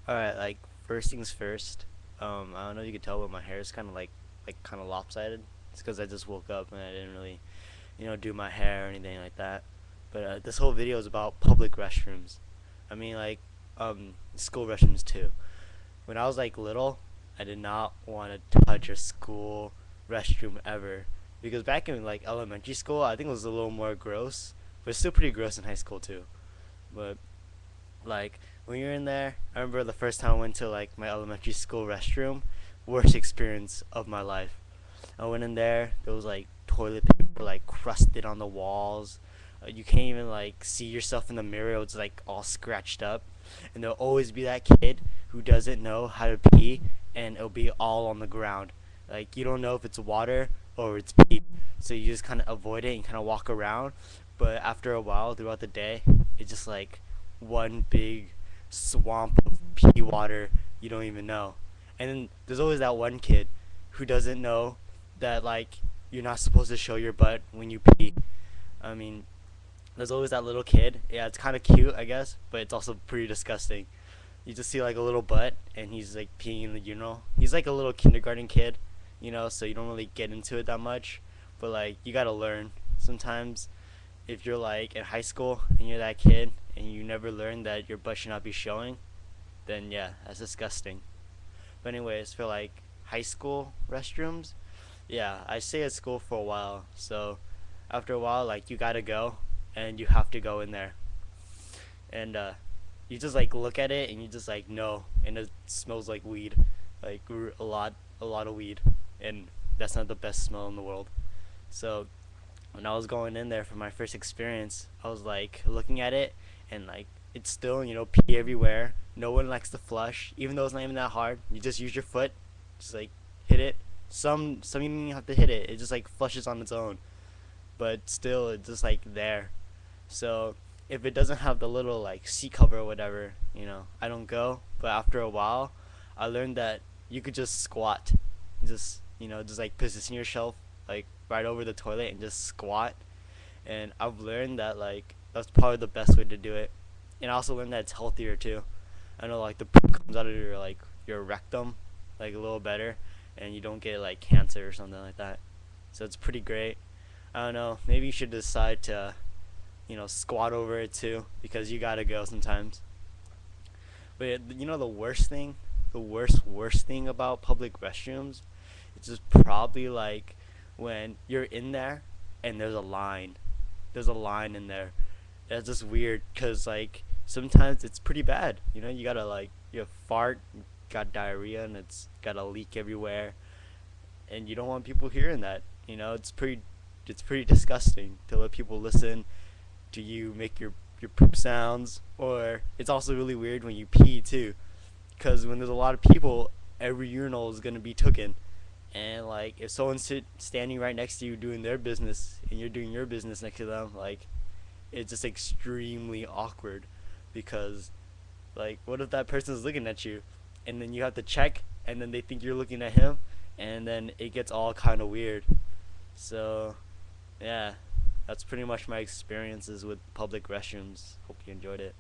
Alright, like first things first. I don't know if you could tell, but my hair is kind of like kind of lopsided. It's because I just woke up and I didn't really, do my hair or anything like that. But this whole video is about public restrooms. I mean, like, school restrooms too. When I was like little, I did not want to touch a school restroom ever because back in like elementary school, I think it was a little more gross, but it's still pretty gross in high school too. But like when you're in there, I remember the first time I went to like my elementary school restroom, worst experience of my life. I went in there, there was like toilet paper like crusted on the walls. You can't even like see yourself in the mirror. It's like all scratched up, and there'll always be that kid who doesn't know how to pee, and it'll be all on the ground. Like you don't know if it's water or it's pee, so you just kind of avoid it and kind of walk around. But after a while, throughout the day, it's just like one big swamp of pee water you don't even know. And then there's always that one kid who doesn't know that like you're not supposed to show your butt when you pee. I mean, there's always that little kid. Yeah, it's kind of cute, I guess, but it's also pretty disgusting. You just see like a little butt, and he's like peeing in the urinal. He's like a little kindergarten kid, so you don't really get into it that much. But like, you gotta learn. Sometimes, if you're like in high school and you're that kid and you never learn that your butt should not be showing, then yeah, that's disgusting. But anyways, for like high school restrooms, yeah, I stay at school for a while. So after a while, like you gotta go, and you have to go in there, and you just like look at it and you just like no, and it smells like weed, like a lot of weed, and that's not the best smell in the world. So when I was going in there for my first experience, I was like looking at it, and like it's still pee everywhere. No one likes to flush, even though it's not even that hard. You just use your foot, just like hit it. Some you don't even have to hit it. It just like flushes on its own, but still it's just like there. So if it doesn't have the little like seat cover or whatever, I don't go. But after a while, I learned that you could just squat, just like position yourself like right over the toilet and just squat. And I've learned that like that's probably the best way to do it. And I also learned that it's healthier too. I know like the poop comes out of your rectum like a little better, and you don't get like cancer or something like that. So it's pretty great. I don't know. Maybe you should decide to squat over it too, because you gotta go sometimes. But the worst thing, the worst thing about public restrooms, it's just probably like when you're in there and there's a line. There's a line in there. That's just weird, cause like sometimes it's pretty bad. You gotta like you fart, got diarrhea, and it's got a leak everywhere, and you don't want people hearing that. It's pretty disgusting to let people listen do you make your poop sounds, or it's also really weird when you pee too, because when there's a lot of people, every urinal is gonna be taken, and like if someone's standing right next to you doing their business and you're doing your business next to them, like it's just extremely awkward, because like what if that person's looking at you, and then you have to check, and then they think you're looking at him, and then it gets all kind of weird. So yeah, that's pretty much my experiences with public restrooms. Hope you enjoyed it.